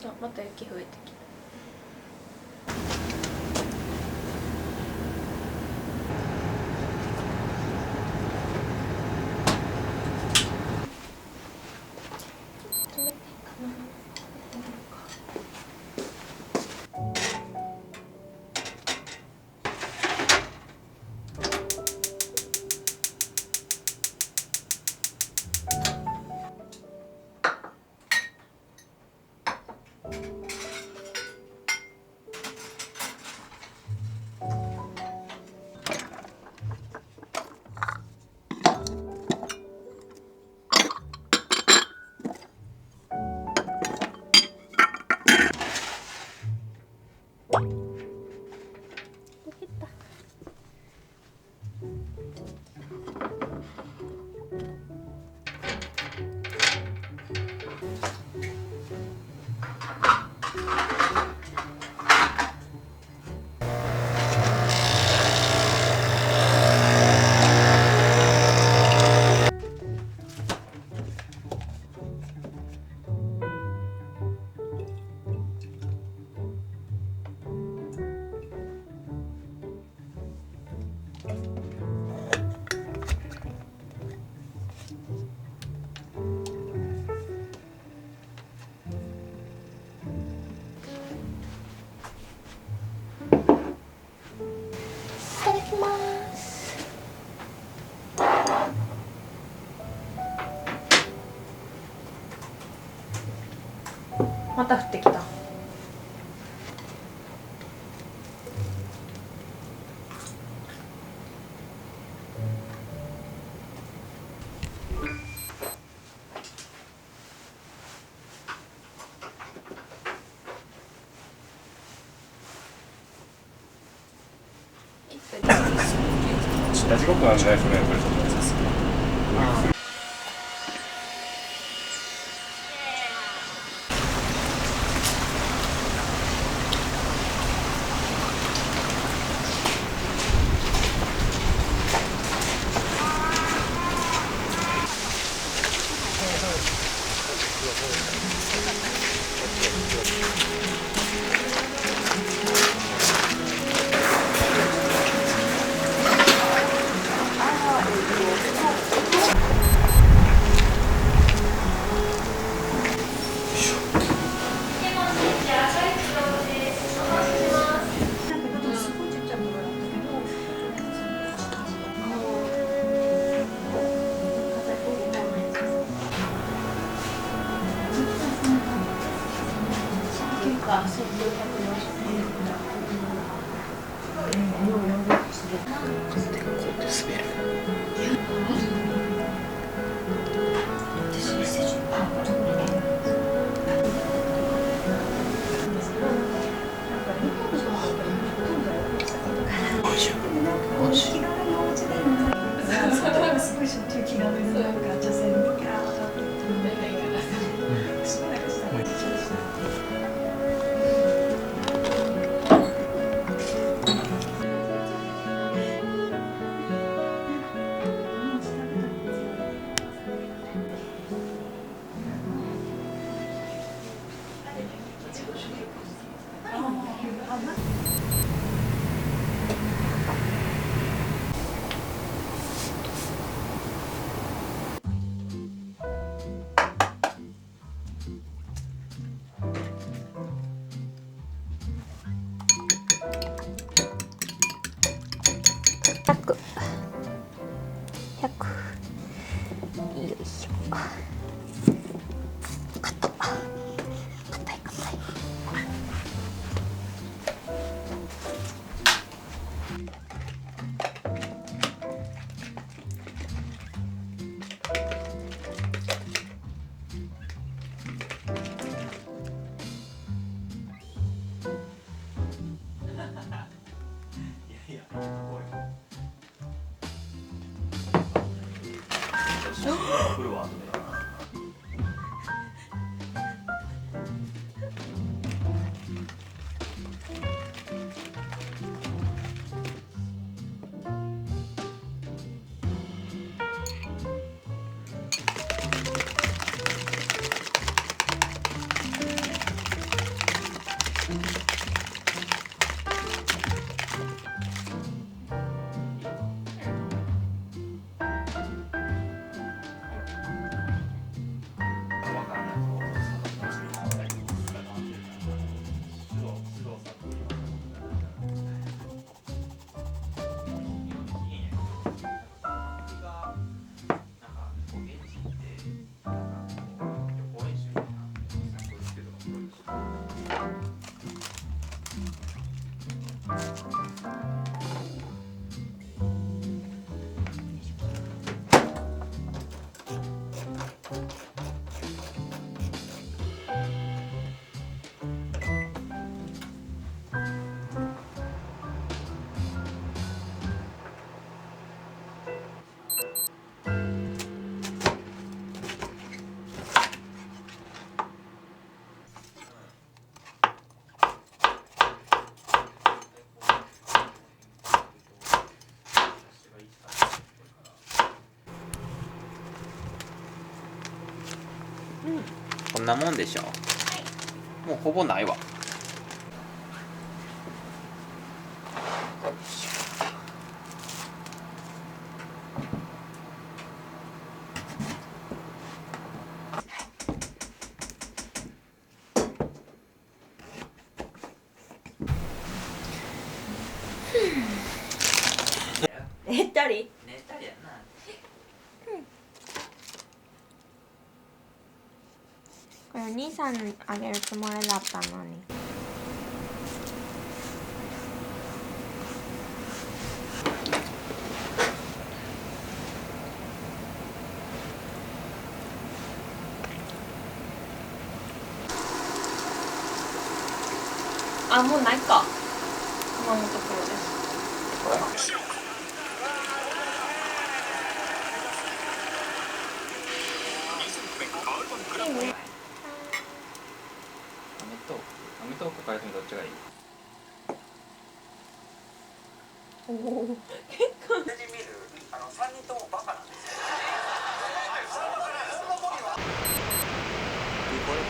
あ、また雪増えてきた。また降ってきた。同じことなんじゃないですかね、やっぱり。こんなもんでしょ。もうほぼないわ。寝たり寝たりやな。これお兄さんにあげるつもりだったのに。あ、もうないか。今のところです。これいいね。アメトーークかいとどっちがいい？おお。3人ともバカなんですよ。これか。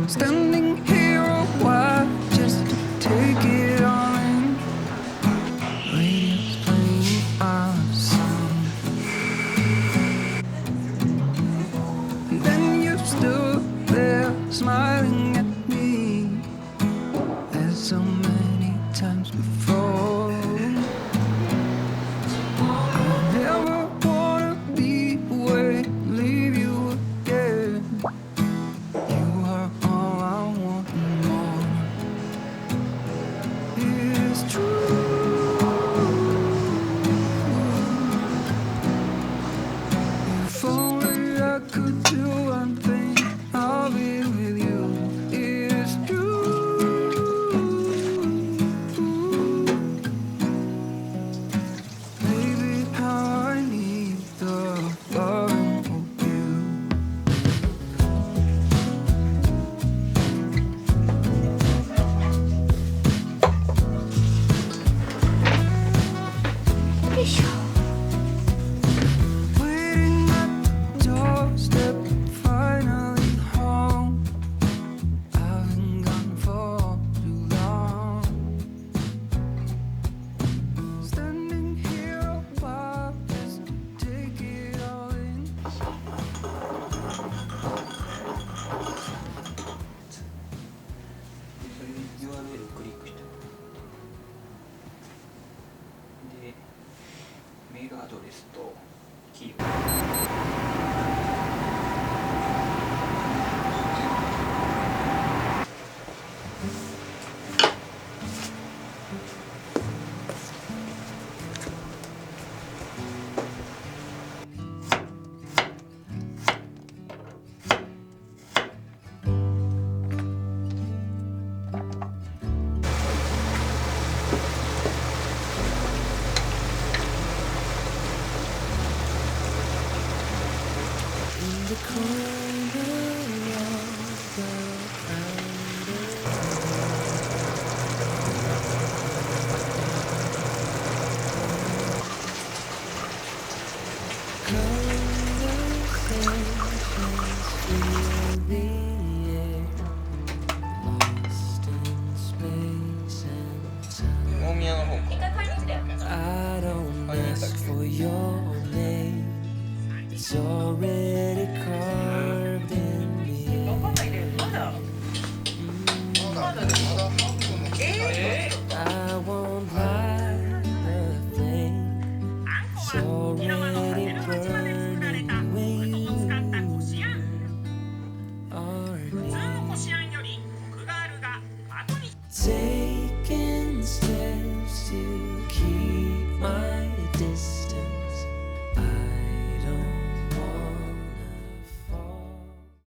Standing here a while just to take it all in. Radio's playing our song. And then you stood there smiling at me as so many times before. I never wanna be away, leave you again. You are all I want and more. It's true. If only I could do one thing, I'll be with you. It's true. Baby, how I need the loving of you. Waiting at the doorstep, finally home. I've been gone for too long. Standing here a while just to take it all in. それに URL をクリックしてでメールアドレスとキーを大宮の方か。 I don't ask for your name. It's already carved in me. I won't lie a thing. It's already burning when you are near. Take